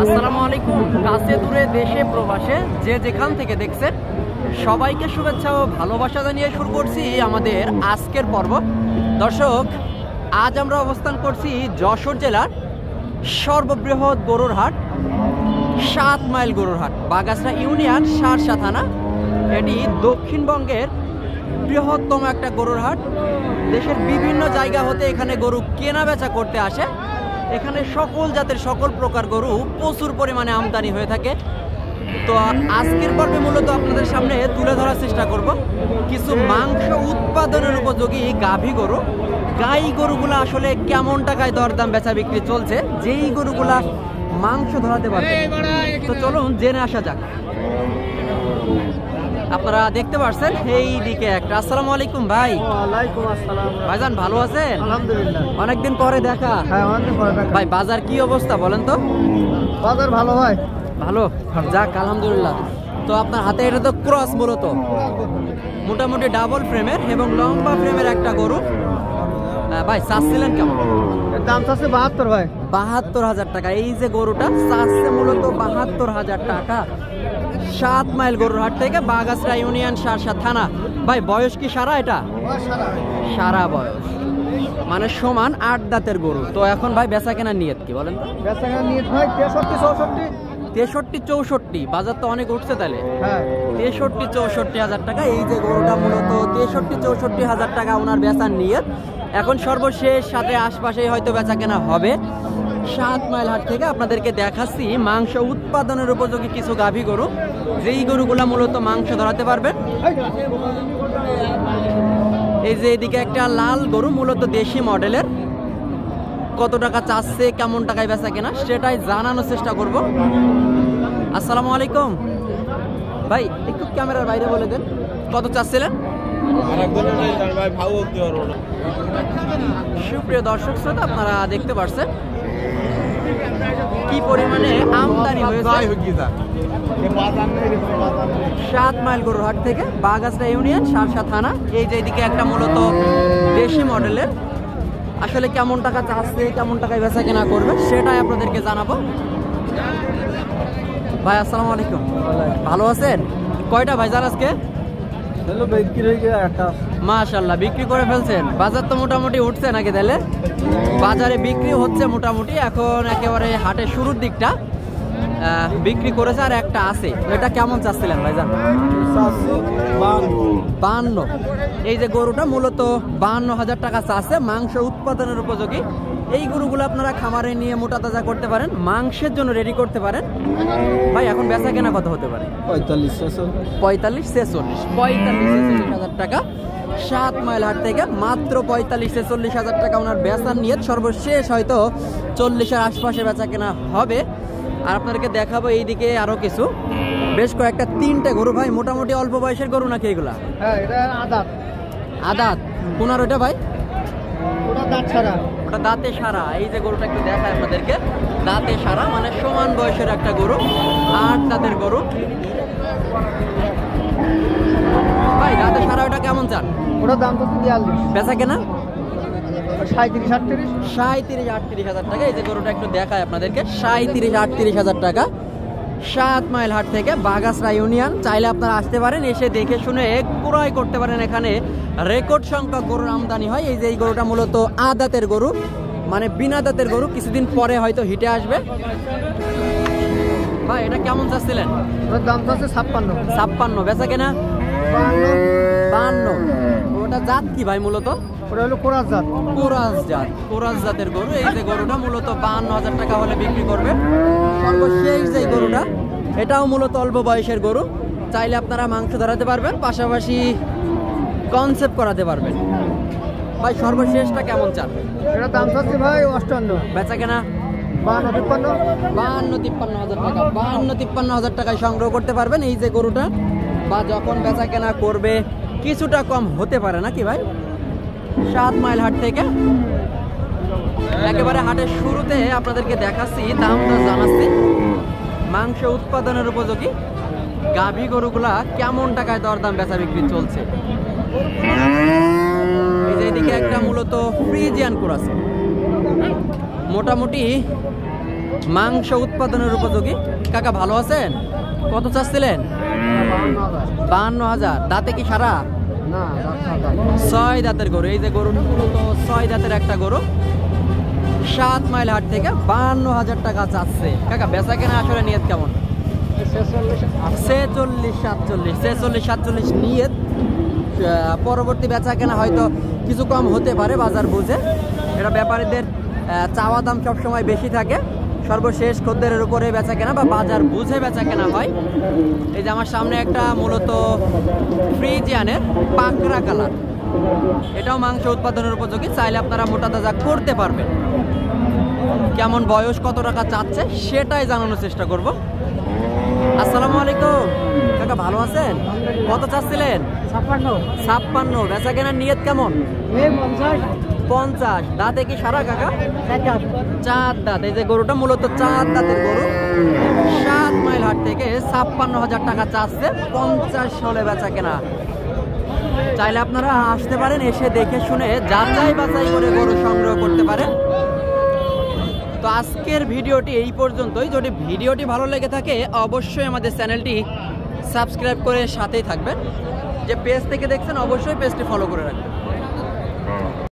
আসসালামু আলাইকুম। কাছে দূরে দেশে প্রবাসে যে যেখান থেকে দেখছেন সবাইকে শুভেচ্ছা ও ভালোবাসা জানিয়ে শুরু করছি আমাদের আজকের পর্ব। দর্শক, আজ আমরা অবস্থান করছি যশোর জেলার সর্ববৃহৎ গরুর হাট 7 মাইল গরুর হাট, বাগাসরা ইউনিয়ন, শার্শা থানা। এটি দক্ষিণবঙ্গের বৃহত্তম একটা গরুর হাট। দেশের বিভিন্ন জায়গা হতে এখানে গরু কেনা বেচা করতে আসে। এখানে সকল জাতের সকল প্রকার গরু প্রচুর পরিমাণে আমদানি হয়ে থাকে। তো আজকের পর্বে মূলত আপনাদের সামনে তুলে ধরার চেষ্টা করব কিছু মাংস উৎপাদনের উপযোগী গাভী গরু। গাই গরুগুলো আসলে কেমন টাকায় দরদাম বেচা বিক্রি চলছে, যেই গরুগুলা মাংস ধরাতে পারবে। তো চলুন জেনে আসা যাক। আপনারা দেখতে পাচ্ছেন এই দিকে একটা। আসসালামু আলাইকুম ভাই। ওয়ালাইকুম আসসালাম। ভাইজান ভালো আছেন? আলহামদুলিল্লাহ। অনেকদিন পরে দেখা। হ্যাঁ, অনেকদিন পরে দেখা। ভাই বাজার কি অবস্থা বলেন তো? বাজার ভালো ভাই। ভালো, যাক আলহামদুলিল্লাহ। তো আপনার হাতে এটা তো ক্রস, মূলত মোটামুটি ডাবল ফ্রেমের এবং লম্বা ফ্রেমের একটা গরু। ভাই চাচ্ছিলেন কেমন? এর দাম চাচ্ছে 72 ভাই। 72,000 টাকা। এই যে গরুটা চাচ্ছে মূলত 72,000 টাকা। 7 মাইল গরুর হাট থেকে বাগাসরা ইউনিয়ন, শার্শা থানা। ভাই বয়স কি সারা? এটা সারা বয়স, মানে সমান 8 দাঁতের গরু। তো এখন ভাই বেচা কেনার নিয়ত কি বলেন তো? বেচা কেনার নিয়ত ভাই 63 64। 63 64। বাজার তো অনেক উঠছে তাহলে। হ্যাঁ, 63-64,000 টাকা। এই যে গরুটা মূলত 63-64,000 টাকা ওনার বেচার নিয়ত। এখন সর্বশেষ সাথে আশপাশেই হয়তো বেচা কেনা হবে। 7 মাইল হাট থেকে আপনাদেরকে দেখাচ্ছি মাংস উৎপাদনের উপযোগী কিছু গাভী গরু, যেই গরুগুলা মূলত মাংস ধরাতে পারবেন। এই যে এদিকে একটা লাল গরু, মূলত দেশি মডেলের। কত টাকা চাচ্ছে, কেমন টাকায় বেচা কেনা, সেটাই জানানোর চেষ্টা করব। আসসালামু আলাইকুম ভাই, একটু ক্যামেরার বাইরে বলে দেন কত চাচ্ছিলেন? সুপ্রিয় দর্শক শ্রোতা, আপনারা দেখতে পাচ্ছেন কি পরিমাণে আমদানি হয়েছে 7 মাইল গরুর হাট থেকে বাগাসরা ইউনিয়ন, শার্শা থানা। এই যে এদিকে একটা মূলত দেশি মডেলের। আসলে কেমন টাকা চাচ্ছে, কেমন টাকায় বেচা কেনা করবে, সেটাই আপনাদেরকে জানাবো। ভাই আসসালামু আলাইকুম। ভালো আছেন? কয়টা ভাইজান আজকে? মাশাআল্লাহ, বিক্রি করে ফেলছেন। বাজার তো মোটামুটি উঠছে নাকি তাহলে? বাজারে বিক্রি হচ্ছে মোটামুটি। এখন একেবারে হাটের শুরুর দিকটা বিক্রি করেছে, আর একটা আছে। এটা কেমন চাচ্ছিলেন ভাইজান? 52। এই যে গরুটা মূলত 52,000 টাকা চাচ্ছে, মাংস উৎপাদনের উপযোগী। এই গরুগুলো আপনারা খামারে নিয়ে মোটা তাজা করতে পারেন, মাংসের জন্য রেডি করতে পারেন। ভাই এখন বেচা কেনা কত হতে পারে? 45-46,000 টাকা। 7 মাইল হাট থেকে মাত্র 45-46,000 টাকা ওনার বেচার নিয়ে। সর্বশেষ হয়তো 40-এর আশপাশে বেচা কেনা হবে। আর আপনাদেরকে দেখাবো এইদিকে আরো কিছু, বেশ কয়েকটা 3টে গরু। ভাই মোটামুটি অল্প বয়সের গরু নাকি এগুলা? হ্যাঁ, এটা আদাত। আদাত কোনার ওটা ভাই? ওটা দাঁত ছাড়া। ওটা দাঁতে সারা। এই যে গরুটা একটু দেখায় আপনাদেরকে, দাঁতে সারা, মানে সমান বয়সের একটা গরু, 8 দাঁতের গরু। ভাই দাঁতে সারা ওটা কেমন চান? ওটা দাম তো 42। বেচা কেনা 37-38। টাকা। এই যে গরুটা একটু দেখায় আপনাদেরকে, 37-38,000 টাকা। 7 মাইল হাট থেকে বাগাসরা ইউনিয়ন। চাইলে আপনারা আসতে পারেন, এসে দেখে শুনে ক্রয় করতে পারেন। এখানে রেকর্ড সংখ্যক গরুর আমদানি হয়। এই যে এই গরুটা মূলত আদাতের গরু, মানে বিনা দাঁতের গরু। কিছুদিন পরে হয়তো হিটে আসবে। ভাই এটা কেমন চাচ্ছিলেন? ওটার দাম চাচ্ছে 56। বেচা কেনা 52। ওটা জাত কি ভাই মূলত? ওটা হলো কোরাস জাত। কোরাস জাতের গরু। এই যে গরুটা মূলত 52,000 টাকা হলে বিক্রি করবে। সর্বশেষ যে গরুটা, এটাও মূলত অল্প বয়সের গরু। চাইলে আপনারা মাংস ধরাতে পারবেন, পাশাপাশি কনসেপ্ট করাতে পারবেন। ভাই সর্বশেষটা কেমন চান? এটা দাম চাচ্ছে ভাই 58। বেচা কেনা 52-53। 52-53,000 টাকায় সংগ্রহ করতে পারবেন এই যে গরুটা। বা যখন বেচা কেনা করবে কিছুটা কম হতে পারে নাকি ভাই? 7 মাইল হাট থেকে একেবারে হাটের শুরুতে আপনাদেরকে দেখাচ্ছি, দামটা জানাচ্ছি। মাংস উৎপাদনের উপযোগী গাভী গরুগুলা কেমন টাকায় দরদাম বেচা বিক্রি চলছে। এই যে এদিকে একটা মূলত ফ্রিজিয়ান ক্রস, মোটামুটি মাংস উৎপাদনের উপযোগী। কাকা ভালো আছেন? কত চাচ্ছিলেন? 52,000। দাঁতে কি সারা? 6 দাঁতের গরু। এই যে গরুটা মূলত 6 দাঁতের একটা গরু, 7 মাইল হাট থেকে 52,000 টাকা চাচ্ছে। কাকা বেচা কেনা আসলে নিয়ত কেমন? 46-47 নিয়ত। পরবর্তী বেচা কেনা হয়তো কিছু কম হতে পারে বাজার বুঝে। এটা ব্যাপারীদের চাওয়া দাম সবসময় বেশি থাকে, সর্বশেষ খদ্দেরের উপরে বেচা কেনা বা বাজার বুঝে বেচা কেনা হয়। এই যে আমার সামনে একটা মূলত ফ্রিজিয়ানের পাকড়া কালার, এটাও মাংস উৎপাদনের উপযোগী, চাইলে আপনারা মোটা তাজা করতে পারবেন। কেমন বয়স, কত টাকা চাচ্ছে সেটাই জানানোর চেষ্টা করব। আসসালামু আলাইকুম কাকা, ভালো আছেন? কত চাচ্ছিলেন? 56। বেচা কেনার নিয়ত কেমন? 50। দাঁতে কি সারা কাকা? 4 দাঁত। এই যে গরুটা মূলত 4 দাঁতের গরু, 7 মাইল হাট থেকে 56,000 টাকা চাচ্ছে। 50 হলে বেচা কেনা। চাইলে আপনারা আসতে পারেন, এসে দেখে শুনে যাচাই বাছাই করে গরু সংগ্রহ করতে পারেন। তো আজকের ভিডিওটি এই পর্যন্তই। যদি ভিডিওটি ভালো লেগে থাকে অবশ্যই আমাদের চ্যানেলটি সাবস্ক্রাইব করে সাথেই থাকবেন। যে পেজ থেকে দেখছেন অবশ্যই পেজটি ফলো করে রাখবেন।